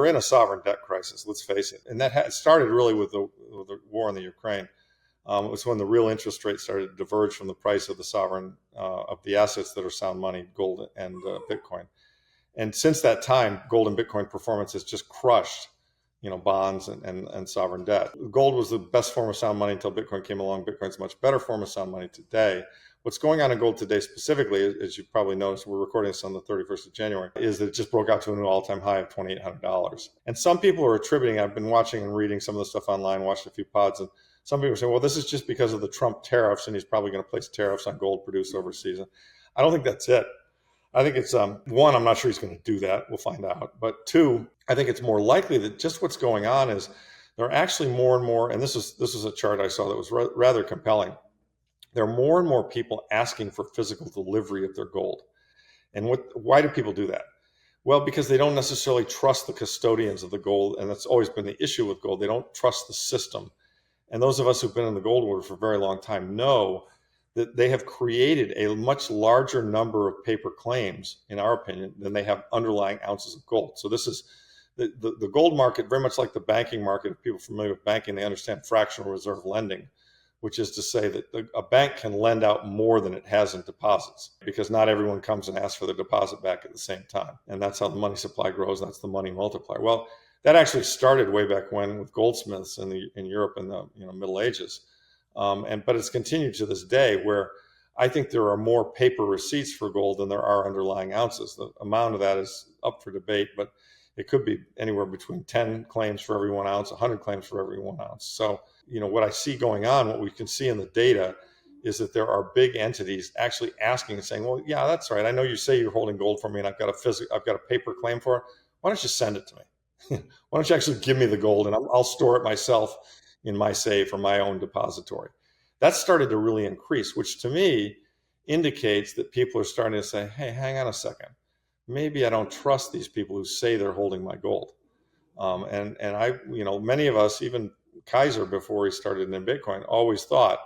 we're in a sovereign debt crisis, let's face it. And that started really with the war in the Ukraine. It was when the real interest rate started to diverge from the price of the sovereign, of the assets that are sound money, gold and Bitcoin. And since that time, gold and Bitcoin performance has just crushed, bonds and sovereign debt. Gold was the best form of sound money until Bitcoin came along. Bitcoin's a much better form of sound money today. What's going on in gold today specifically, as you probably noticed, we're recording this on the 31st of January, is that it just broke out to a new all-time high of $2,800. And some people are attributing, I've been watching and reading some of the stuff online, watched a few pods, and some people are saying, well, this is just because of the Trump tariffs, and he's probably going to place tariffs on gold produced overseas. I don't think that's it. I think it's, one, I'm not sure he's going to do that. We'll find out. But two, I think it's more likely that just what's going on is there are actually more and more, and this is a chart I saw that was rather compelling. There are more and more people asking for physical delivery of their gold. And why do people do that? Well, because they don't necessarily trust the custodians of the gold, and that's always been the issue with gold. They don't trust the system. And those of us who've been in the gold world for a very long time know that they have created a much larger number of paper claims, in our opinion, than they have underlying ounces of gold. So this is the gold market, very much like the banking market. If people are familiar with banking, they understand fractional reserve lending, which is to say that a bank can lend out more than it has in deposits, because not everyone comes and asks for their deposit back at the same time. And that's how the money supply grows. That's the money multiplier. Well, that actually started way back when with goldsmiths in Europe in the Middle Ages. But it's continued to this day, where I think there are more paper receipts for gold than there are underlying ounces. The amount of that is up for debate, but it could be anywhere between 10 claims for every 1 ounce, 100 claims for every 1 ounce. So, what I see going on, what we can see in the data, is that there are big entities actually asking and saying, well, yeah, that's right. I know you say you're holding gold for me and I've got a paper claim for it. Why don't you send it to me? Why don't you actually give me the gold and I'll store it myself in my safe or my own depository? That started to really increase, which to me indicates that people are starting to say, hey, hang on a second. Maybe I don't trust these people who say they're holding my gold. And I, many of us, even Kaiser, before he started in Bitcoin, always thought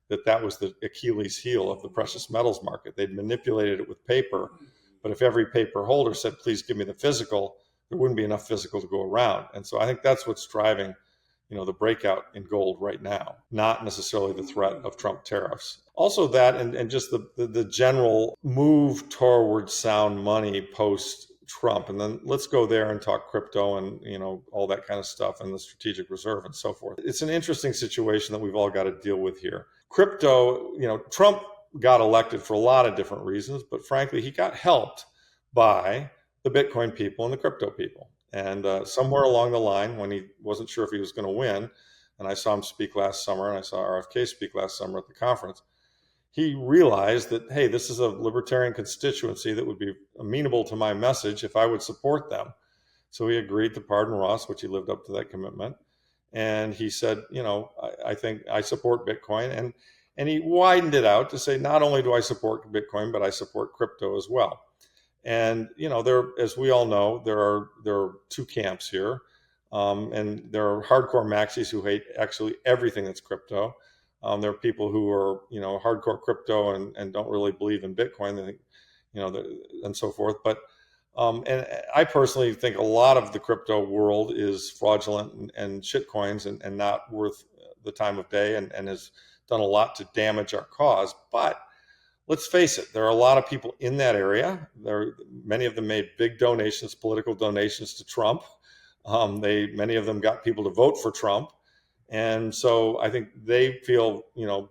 that was the Achilles heel of the precious metals market. They'd manipulated it with paper, but if every paper holder said, please give me the physical, there wouldn't be enough physical to go around. And so I think that's what's driving, the breakout in gold right now, not necessarily the threat of Trump tariffs. Also that, and just the general move toward sound money post Trump. And then let's go there and talk crypto and, all that kind of stuff and the strategic reserve and so forth. It's an interesting situation that we've all got to deal with here. Crypto, Trump got elected for a lot of different reasons, but frankly, he got helped by the Bitcoin people and the crypto people. And somewhere along the line, when he wasn't sure if he was going to win, and I saw him speak last summer, and I saw RFK speak last summer at the conference, he realized that, hey, this is a libertarian constituency that would be amenable to my message if I would support them. So he agreed to pardon Ross, which he lived up to that commitment. And he said, I think I support Bitcoin. And he widened it out to say, not only do I support Bitcoin, but I support crypto as well. And, there, as we all know, there are two camps here. And there are hardcore maxis who hate actually everything that's crypto. There are people who are, hardcore crypto and don't really believe in Bitcoin, they think, and so forth. But, and I personally think a lot of the crypto world is fraudulent and shitcoins and not worth the time of day and has done a lot to damage our cause. But let's face it, there are a lot of people in that area. Many of them made big donations, political donations to Trump. Many of them got people to vote for Trump. And so I think they feel,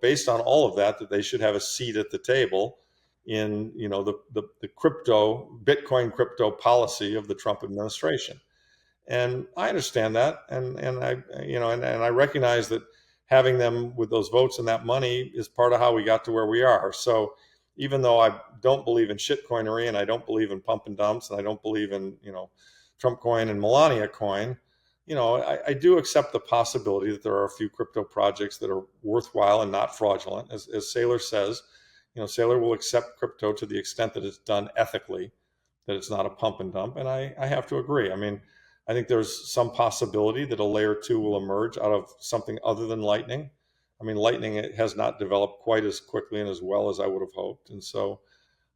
based on all of that they should have a seat at the table in, the Bitcoin crypto policy of the Trump administration. And I understand that. And I recognize that having them with those votes and that money is part of how we got to where we are. So even though I don't believe in shitcoinery and I don't believe in pump and dumps and I don't believe in, Trump coin and Melania coin, I do accept the possibility that there are a few crypto projects that are worthwhile and not fraudulent. As Saylor says, Saylor will accept crypto to the extent that it's done ethically, that it's not a pump and dump. And I have to agree. I mean, I think there's some possibility that a layer 2 will emerge out of something other than Lightning. I mean, Lightning has not developed quite as quickly and as well as I would have hoped. And so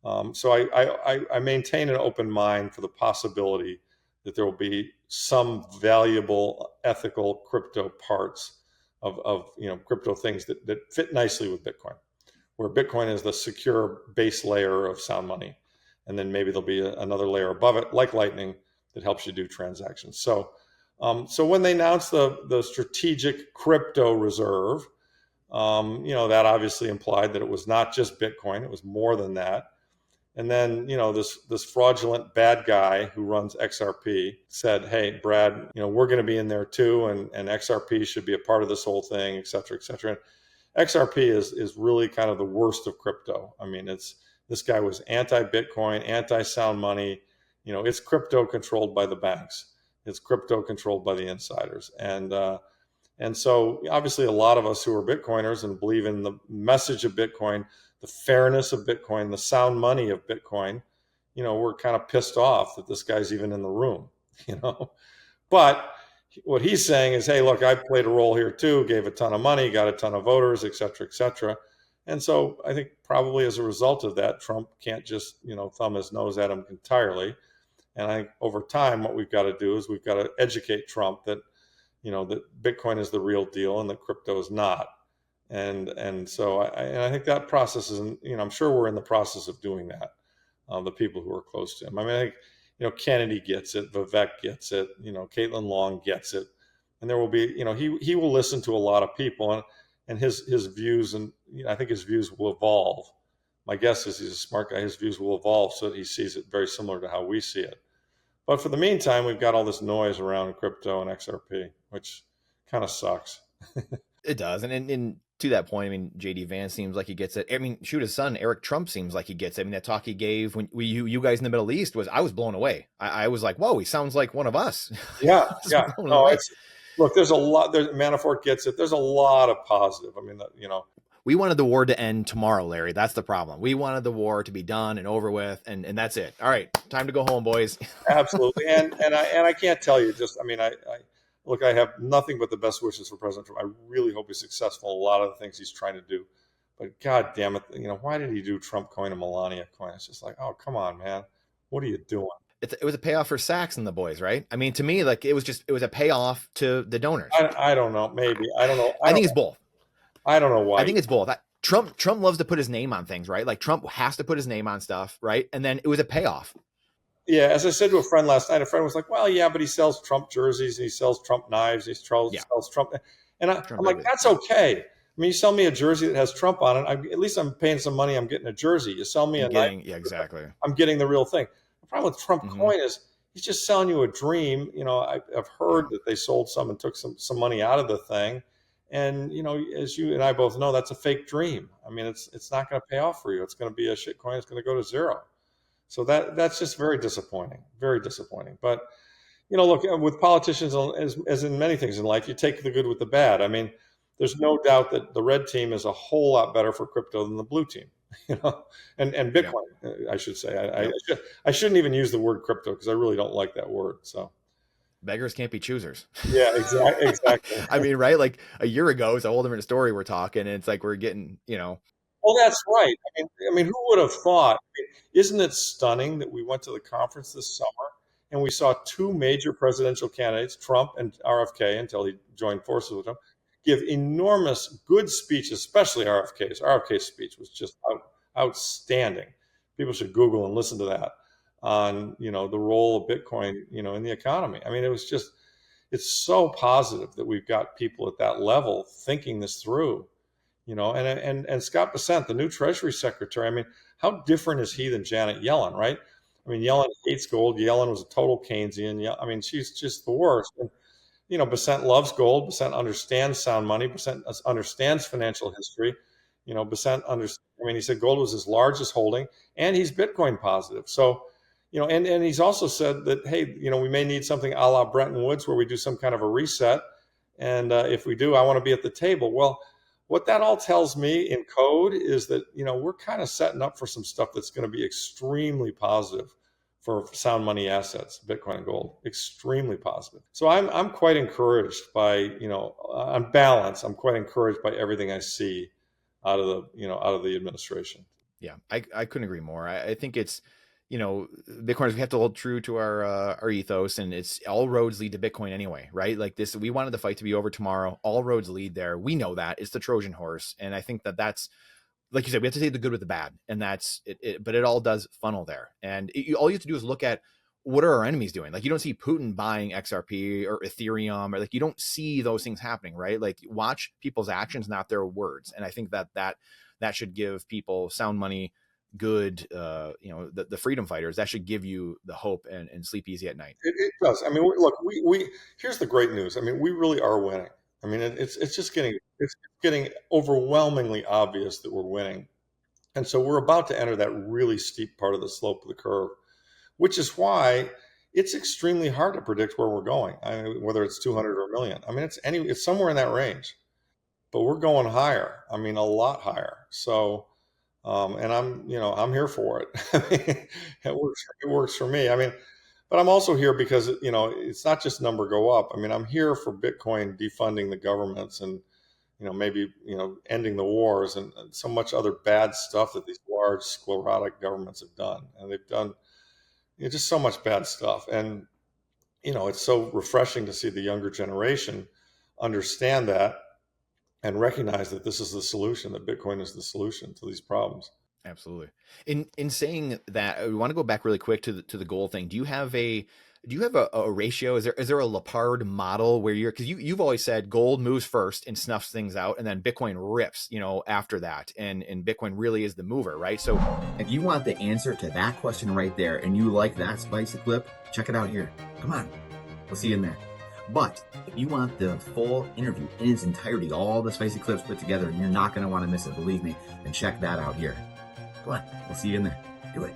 I maintain an open mind for the possibility that there will be some valuable ethical crypto parts of crypto things that fit nicely with Bitcoin, where Bitcoin is the secure base layer of sound money. And then maybe there'll be another layer above it, like Lightning, that helps you do transactions. So when they announced the strategic crypto reserve, that obviously implied that it was not just Bitcoin, it was more than that. And then, this fraudulent bad guy who runs XRP said, hey, Brad, we're going to be in there too, and XRP should be a part of this whole thing, et cetera, et cetera. And XRP is really kind of the worst of crypto. I mean, this guy was anti-Bitcoin, anti-sound money. It's crypto controlled by the banks. It's crypto controlled by the insiders. And so obviously a lot of us who are Bitcoiners and believe in the message of Bitcoin, the fairness of Bitcoin, the sound money of Bitcoin, we're kind of pissed off that this guy's even in the room, But what he's saying is, hey, look, I played a role here too, gave a ton of money, got a ton of voters, et cetera, et cetera. And so I think probably as a result of that, Trump can't just, thumb his nose at him entirely. And I think over time, what we've got to do is we've got to educate Trump that, that Bitcoin is the real deal and that crypto is not. And so I think that process is, I'm sure we're in the process of doing that. The people who are close to him. I mean, I think, Kennedy gets it, Vivek gets it, Caitlin Long gets it, and there will be, he will listen to a lot of people, and his views, and I think his views will evolve. My guess is he's a smart guy. His views will evolve so that he sees it very similar to how we see it. But for the meantime, we've got all this noise around crypto and XRP, which kind of sucks. It does. And to that point, I mean, JD Vance seems like he gets it. I mean, shoot, his son, Eric Trump, seems like he gets it. I mean, that talk he gave when you guys in the Middle East I was blown away. I was like, whoa, he sounds like one of us. Yeah. No, look, there's a lot, Manafort gets it. There's a lot of positive. I mean, we wanted the war to end tomorrow, Larry. That's the problem. We wanted the war to be done and over with, and that's it. All right, time to go home, boys. Absolutely. And I can't tell you, look, I have nothing but the best wishes for President Trump. I really hope he's successful in a lot of the things he's trying to do. But God damn it, why did he do Trump coin and Melania coin? It's just like, oh, come on, man. What are you doing? It was a payoff for Sachs and the boys, right? I mean, to me, like it was a payoff to the donors. I don't know. Maybe. I don't know. I think it's both. I don't know why. I think it's both. Trump loves to put his name on things, right? Like Trump has to put his name on stuff, right? And then it was a payoff. Yeah, as I said to a friend last night, a friend was like, well, yeah, but he sells Trump jerseys and he sells Trump knives, he sells Trump. And I'm like, that's okay. I mean, you sell me a jersey that has Trump on it, at least I'm paying some money, I'm getting a jersey. You sell me a knife, yeah, exactly. I'm getting the real thing. The problem with Trump coin is he's just selling you a dream. I've heard that they sold some and took some money out of the thing. And, as you and I both know, that's a fake dream. I mean, it's not going to pay off for you. It's going to be a shit coin. It's going to go to zero. So that's just very disappointing, very disappointing. But, look, with politicians, as in many things in life, you take the good with the bad. I mean, there's no doubt that the red team is a whole lot better for crypto than the blue team, and Bitcoin, I should say. I shouldn't even use the word crypto because I really don't like that word. So beggars can't be choosers. Yeah, exactly. I mean, right? Like a year ago, it's a whole different story we're talking, and it's like we're getting, Well, that's right. I mean, who would have thought? Isn't it stunning that we went to the conference this summer and we saw two major presidential candidates, Trump and RFK, until he joined forces with him, give enormous good speeches, especially RFK's. RFK's speech was just outstanding. People should Google and listen to that on, the role of Bitcoin, in the economy. I mean, it's so positive that we've got people at that level thinking this through. And Scott Bessent, the new Treasury Secretary, I mean, how different is he than Janet Yellen, right? I mean, Yellen hates gold. Yellen was a total Keynesian. I mean, she's just the worst. And, Bessent loves gold. Bessent understands sound money. Bessent understands financial history. He said gold was his largest holding, and he's Bitcoin positive. So, and he's also said that, hey, we may need something a la Bretton Woods where we do some kind of a reset. And if we do, I want to be at the table. Well, what that all tells me in code is that, we're kind of setting up for some stuff that's going to be extremely positive for sound money assets, Bitcoin and gold, extremely positive. So I'm quite encouraged by, on balance, I'm quite encouraged by everything I see out of the administration. Yeah, I couldn't agree more. I think it's, Bitcoiners, we have to hold true to our ethos, and it's all roads lead to Bitcoin anyway, right? Like this, we wanted the fight to be over tomorrow. All roads lead there. We know that it's the Trojan horse, and I think that's, like you said, we have to take the good with the bad, and that's it. But it all does funnel there, and all you have to do is look at what are our enemies doing. Like you don't see Putin buying XRP or Ethereum, or like you don't see those things happening, right? Like watch people's actions, not their words, and I think that should give people sound money, good, the freedom fighters. That should give you the hope and sleep easy at night. It does. I mean, look, we here's the great news. I mean, we really are winning. I mean, it's just getting overwhelmingly obvious that we're winning, and so we're about to enter that really steep part of the slope of the curve, which is why it's extremely hard to predict where we're going. I mean, whether it's 200 or a million. I mean, it's somewhere in that range, but we're going higher. I mean, a lot higher. So, and I'm here for it. I mean, it works for me. I mean, but I'm also here because, it's not just number go up. I mean, I'm here for Bitcoin defunding the governments and, maybe, ending the wars and so much other bad stuff that these large sclerotic governments have done. And they've done just so much bad stuff. And, it's so refreshing to see the younger generation understand that and recognize that this is the solution, that Bitcoin is the solution to these problems. Absolutely. In saying that, we want to go back really quick to the gold thing. Do you have a ratio? Is there a Lepard model where because you've always said gold moves first and snuffs things out, and then Bitcoin rips, after that, and Bitcoin really is the mover, right? So if you want the answer to that question right there, and you like that spicy clip, check it out here. Come on, we'll see you in there. But if you want the full interview in its entirety, all the spicy clips put together, and you're not going to want to miss it, believe me, then check that out here. Go on, we'll see you in there. Do it.